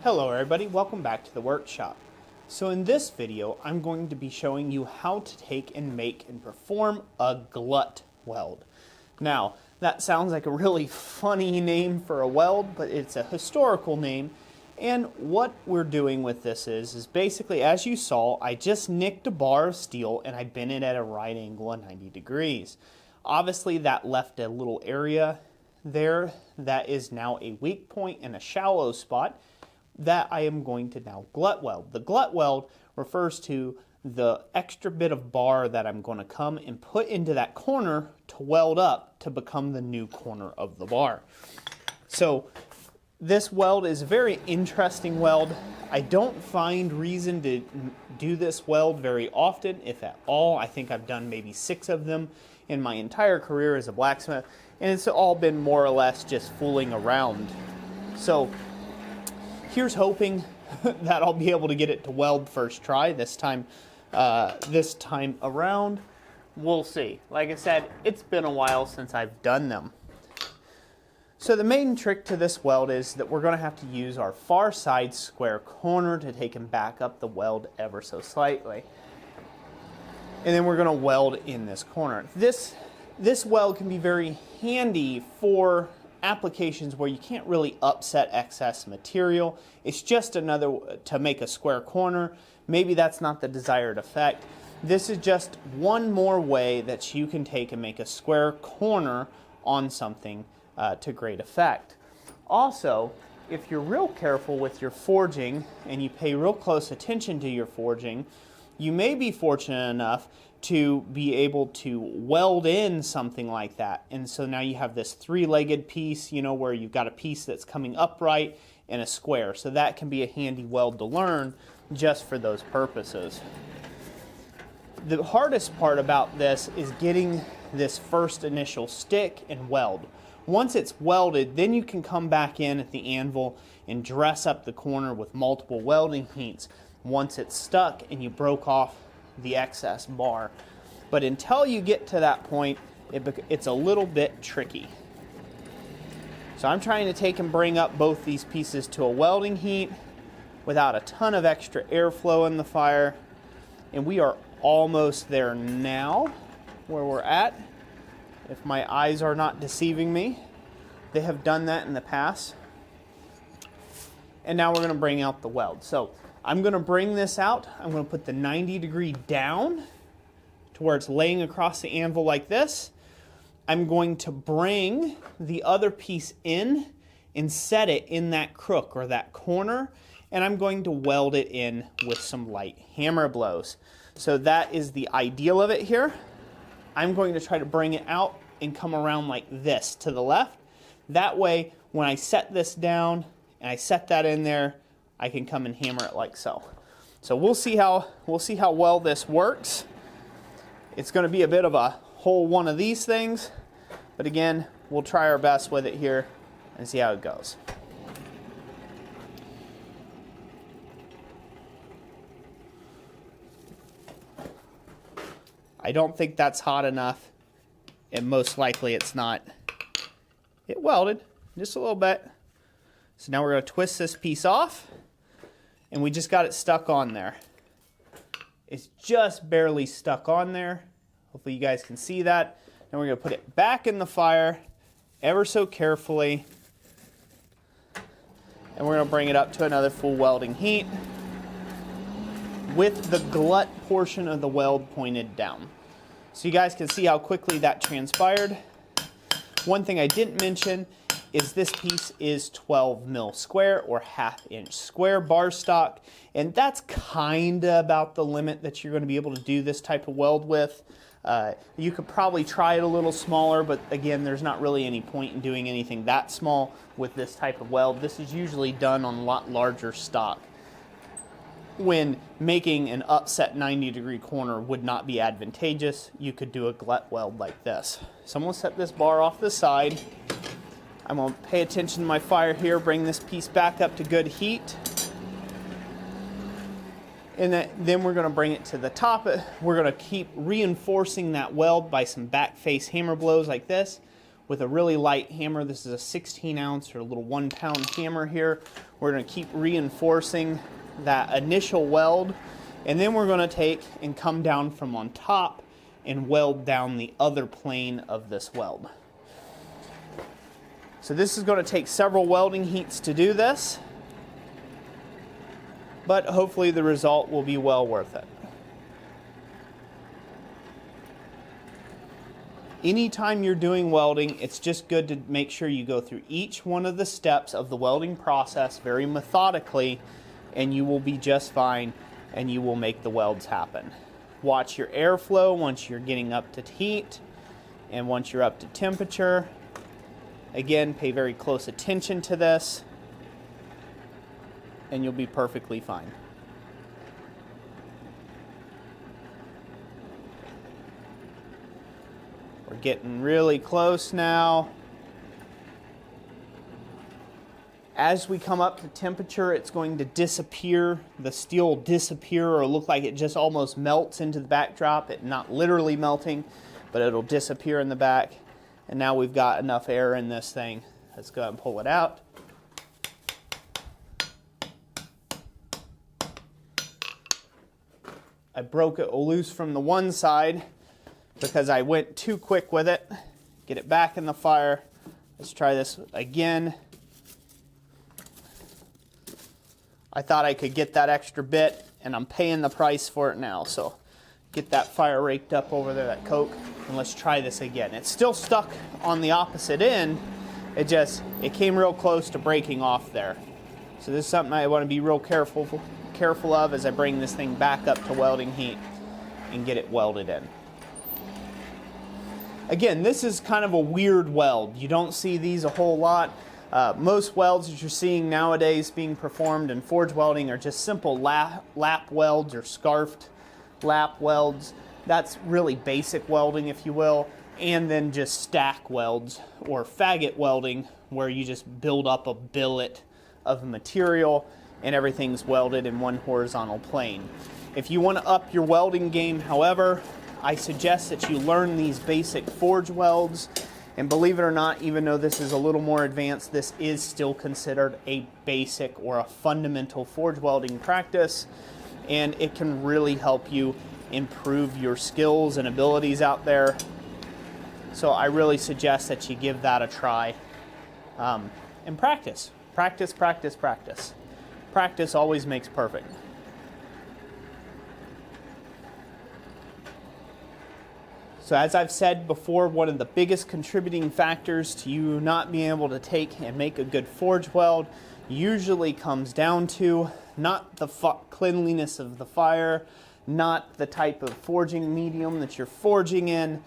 Hello everybody, welcome back to the workshop. So in this video, I'm going to be showing you how to take and make and perform a glut weld. Now, that sounds like a really funny name for a weld, but it's a historical name. And what we're doing with this is basically, as you saw, I just nicked a bar of steel and I bent it at a right angle of 90 degrees. Obviously that left a little area there that is now a weak point and a shallow spot that I am going to now glut weld. The glut weld refers to the extra bit of bar that I'm going to come and put into that corner to weld up to become the new corner of the bar. So this weld is a very interesting weld. I don't find reason to do this weld very often, if at all. I think I've done maybe 6 of them in my entire career as a blacksmith, and it's all been more or less just fooling around. So here's hoping that I'll be able to get it to weld first try this time around. We'll see. Like I said, it's been a while since I've done them. So the main trick to this weld is that we're going to have to use our far side square corner to take and back up the weld ever so slightly. And then we're going to weld in this corner. This weld can be very handy for applications where you can't really upset excess material. It's just another to make a square corner. Maybe that's not the desired effect. This is just one more way that you can take and make a square corner on something to great effect. Also, if you're real careful with your forging and you pay real close attention to your forging, you may be fortunate enough to be able to weld in something like that. And so now you have this 3-legged piece, you know, where you've got a piece that's coming upright and a square. So that can be a handy weld to learn just for those purposes. The hardest part about this is getting this first initial stick and weld. Once it's welded, then you can come back in at the anvil and dress up the corner with multiple welding heats once it's stuck and you broke off the excess bar. But until you get to that point, it's a little bit tricky. So I'm trying to take and bring up both these pieces to a welding heat without a ton of extra airflow in the fire. And we are almost there now where we're at. If my eyes are not deceiving me, they have done that in the past. And now we're going to bring out the weld. So I'm going to bring this out. I'm going to put the 90-degree down to where it's laying across the anvil like this. I'm going to bring the other piece in and set it in that crook or that corner, and I'm going to weld it in with some light hammer blows. So that is the ideal of it here. I'm going to try to bring it out and come around like this to the left. That way, when I set this down and I set that in there, I can come and hammer it like so. So we'll see how well this works. It's going to be a bit of a whole one of these things, but again, we'll try our best with it here and see how it goes. I don't think that's hot enough, and most likely it's not. It welded just a little bit. So now we're going to twist this piece off, and we just got it stuck on there. It's just barely stuck on there. Hopefully you guys can see that. Now we're going to put it back in the fire ever so carefully, and we're going to bring it up to another full welding heat with the glut portion of the weld pointed down. So you guys can see how quickly that transpired. One thing I didn't mention is this piece is 12 mil square or 1/2 inch square bar stock, and that's kind of about the limit that you're going to be able to do this type of weld with. You could probably try it a little smaller, but again, there's not really any point in doing anything that small with this type of weld. This is usually done on a lot larger stock, when making an upset 90-degree corner would not be advantageous. You could do a glut weld like this. So I'm going to set this bar off the side. I'm going to pay attention to my fire here, bring this piece back up to good heat. And then we're going to bring it to the top. We're going to keep reinforcing that weld by some back face hammer blows like this. with a really light hammer. This is a 16 ounce or a little 1 pound hammer here. We're going to keep reinforcing that initial weld, and then we're going to take and come down from on top and weld down the other plane of this weld. So this is going to take several welding heats to do this, but hopefully the result will be well worth it. Anytime you're doing welding, it's just good to make sure you go through each one of the steps of the welding process very methodically, and you will be just fine, and you will make the welds happen. Watch your airflow once you're getting up to heat, and once you're up to temperature. Again, pay very close attention to this, and you'll be perfectly fine. We're getting really close now. As we come up to temperature, it's going to disappear. The steel will disappear or look like it just almost melts into the backdrop. It not literally melting, but it'll disappear in the back. And now we've got enough air in this thing. Let's go ahead and pull it out. I broke it loose from the one side because I went too quick with it. Get it back in the fire. Let's try this again. I thought I could get that extra bit, and I'm paying the price for it now. So get that fire raked up over there, that coke, and let's try this again. It's still stuck on the opposite end. It came real close to breaking off there. So this is something I want to be real careful of as I bring this thing back up to welding heat and get it welded in. Again, this is kind of a weird weld. You don't see these a whole lot. Most welds that you're seeing nowadays being performed in forge welding are just simple lap welds or scarfed lap welds. That's really basic welding, if you will. And then just stack welds or faggot welding, where you just build up a billet of material and everything's welded in one horizontal plane. If you want to up your welding game, however, I suggest that you learn these basic forge welds. And believe it or not, even though this is a little more advanced, this is still considered a basic or a fundamental forge welding practice, and it can really help you improve your skills and abilities out there. So I really suggest that you give that a try and practice. Practice, practice, practice. Practice always makes perfect. So as I've said before, one of the biggest contributing factors to you not being able to take and make a good forge weld usually comes down to not the cleanliness of the fire, not the type of forging medium that you're forging in,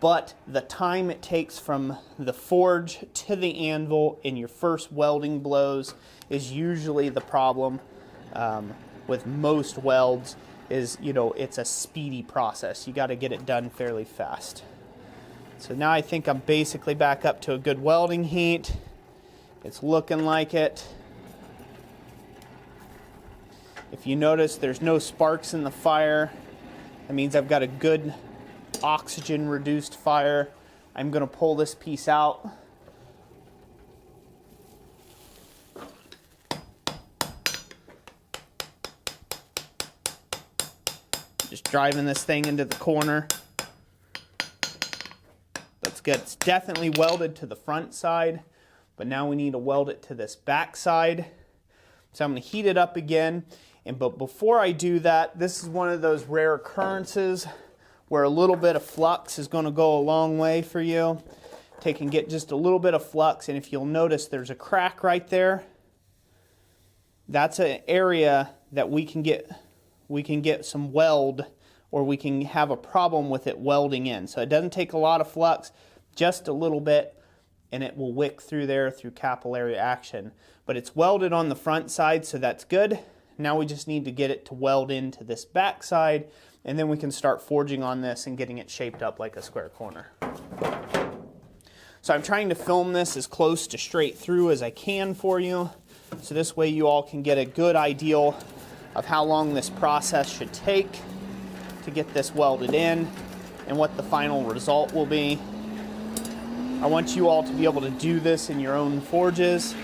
but the time it takes from the forge to the anvil in your first welding blows is usually the problem with most welds. It's a speedy process. You got to get it done fairly fast. So now I think I'm basically back up to a good welding heat. It's looking like it. If you notice, there's no sparks in the fire. That means I've got a good oxygen reduced fire. I'm going to pull this piece out. Just driving this thing into the corner. That's good. It's definitely welded to the front side, but now we need to weld it to this back side. So I'm going to heat it up again. But before I do that, this is one of those rare occurrences where a little bit of flux is going to go a long way for you. Take and get just a little bit of flux, and if you'll notice, there's a crack right there. That's an area that we can get some weld, or we can have a problem with it welding in. So it doesn't take a lot of flux, just a little bit, and it will wick through there through capillary action. But it's welded on the front side, so that's good. Now we just need to get it to weld into this back side, and then we can start forging on this and getting it shaped up like a square corner. So I'm trying to film this as close to straight through as I can for you, so this way you all can get a good idea of how long this process should take to get this welded in and what the final result will be. I want you all to be able to do this in your own forges.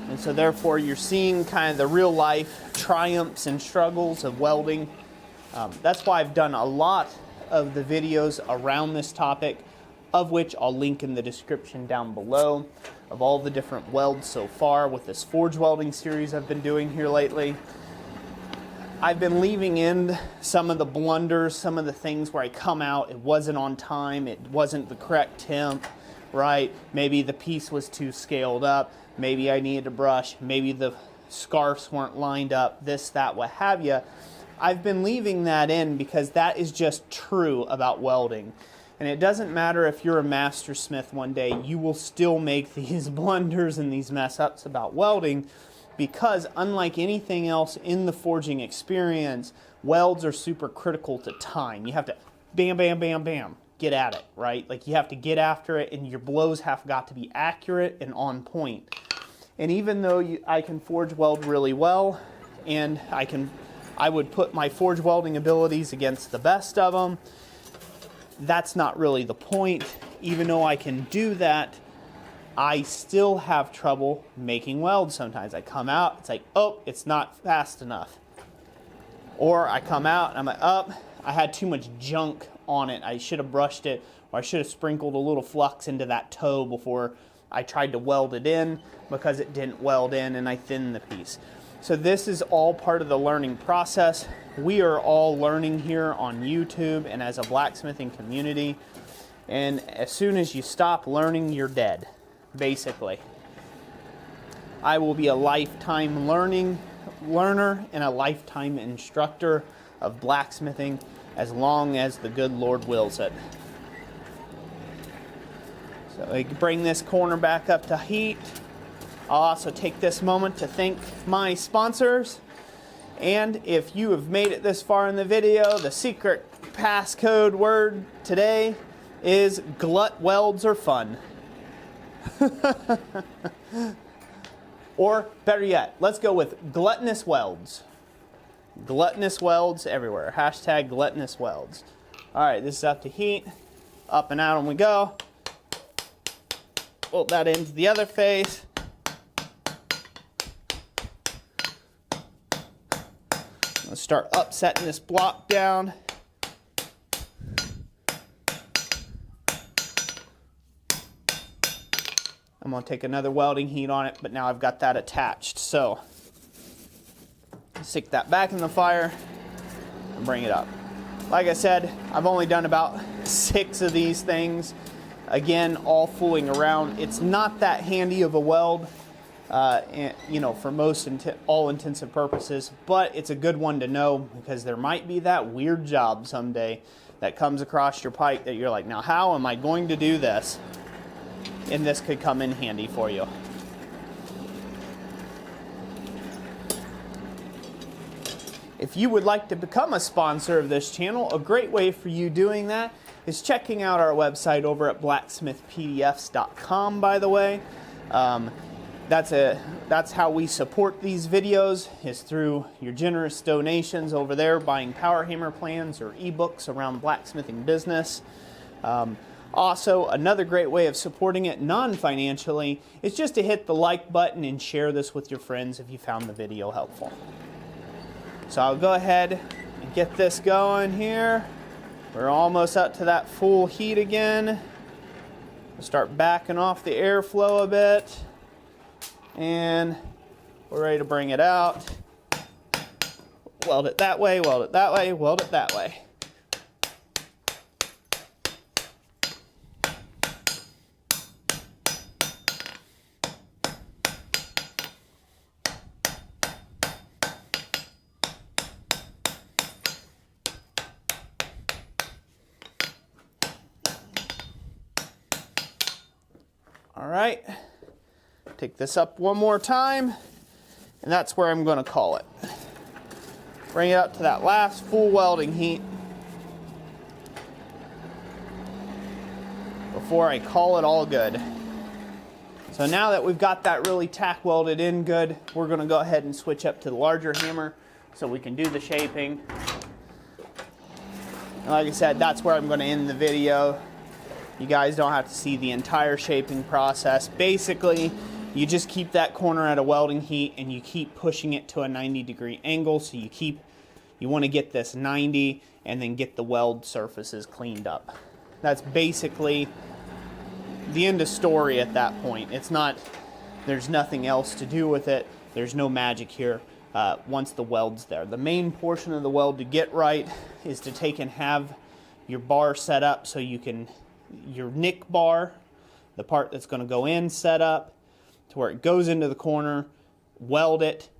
And so therefore you're seeing kind of the real life triumphs and struggles of welding. That's why I've done a lot of the videos around this topic, of which I'll link in the description down below, of all the different welds so far with this forge welding series I've been doing here lately. I've been leaving in some of the blunders, some of the things where I come out, it wasn't on time, it wasn't the correct temp, right? Maybe the piece was too scaled up, maybe I needed to brush, maybe the scarfs weren't lined up, this, that, what have you. I've been leaving that in because that is just true about welding. And it doesn't matter if you're a master smith one day, you will still make these blunders and these mess ups about welding, because unlike anything else in the forging experience, welds are super critical to time. You have to bam, bam, bam, bam, get at it, right? Like you have to get after it, and your blows have got to be accurate and on point. And even though I can forge weld really well, and I would put my forge welding abilities against the best of them, that's not really the point. Even though I can do that, I still have trouble making welds sometimes. I come out, it's like, oh, it's not fast enough. Or I come out and I'm like, oh, I had too much junk on it. I should have brushed it, or I should have sprinkled a little flux into that toe before I tried to weld it in, because it didn't weld in and I thinned the piece. So this is all part of the learning process. We are all learning here on YouTube and as a blacksmithing community. And as soon as you stop learning, you're dead, basically. I will be a lifetime learner and a lifetime instructor of blacksmithing as long as the good Lord wills it. So I bring this corner back up to heat. I'll also take this moment to thank my sponsors. And if you have made it this far in the video, the secret passcode word today is Glut Welds are fun. Or better yet, let's go with gluttonous welds. Gluttonous welds everywhere. Hashtag gluttonous welds. Alright, this is up to heat. Up and out and we go. Pull that into the other face. Let's start upsetting this block down. I'm going to take another welding heat on it, but now I've got that attached. So, stick that back in the fire and bring it up. Like I said, I've only done about 6 of these things. Again, all fooling around. It's not that handy of a weld, you know, for all intents and purposes, but it's a good one to know, because there might be that weird job someday that comes across your pike that you're like, now how am I going to do this? And this could come in handy for you. If you would like to become a sponsor of this channel, a great way for you doing that is checking out our website over at blacksmithpdfs.com, by the way. That's how we support these videos, is through your generous donations over there, buying power hammer plans or ebooks around blacksmithing business. Also, another great way of supporting it non-financially is just to hit the like button and share this with your friends if you found the video helpful. So I'll go ahead and get this going here. We're almost up to that full heat again. We'll start backing off the airflow a bit. And we're ready to bring it out. Weld it that way, weld it that way, weld it that way. All right, take this up one more time, and that's where I'm going to call it. Bring it up to that last full welding heat before I call it all good. So now that we've got that really tack welded in good, we're going to go ahead and switch up to the larger hammer so we can do the shaping. And like I said, that's where I'm going to end the video. You guys don't have to see the entire shaping process. Basically, you just keep that corner at a welding heat and you keep pushing it to a 90-degree angle. So you want to get this 90 and then get the weld surfaces cleaned up. That's basically the end of story at that point. It's not, there's nothing else to do with it. There's no magic here once the weld's there. The main portion of the weld to get right is to take and have your bar set up so you can, your nick bar, the part that's going to go in, set up to where it goes into the corner, weld it,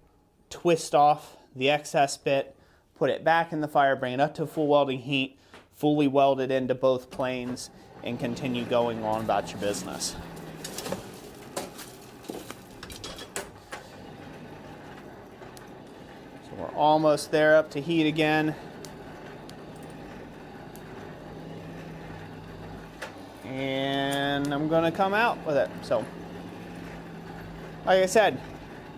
twist off the excess bit, put it back in the fire, bring it up to full welding heat, fully weld it into both planes, and continue going on about your business. So we're almost there, up to heat again. And I'm going to come out with it. So, like I said,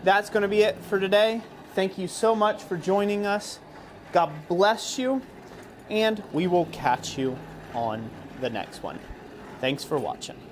that's going to be it for today. Thank you so much for joining us. God bless you, and we will catch you on the next one. Thanks for watching.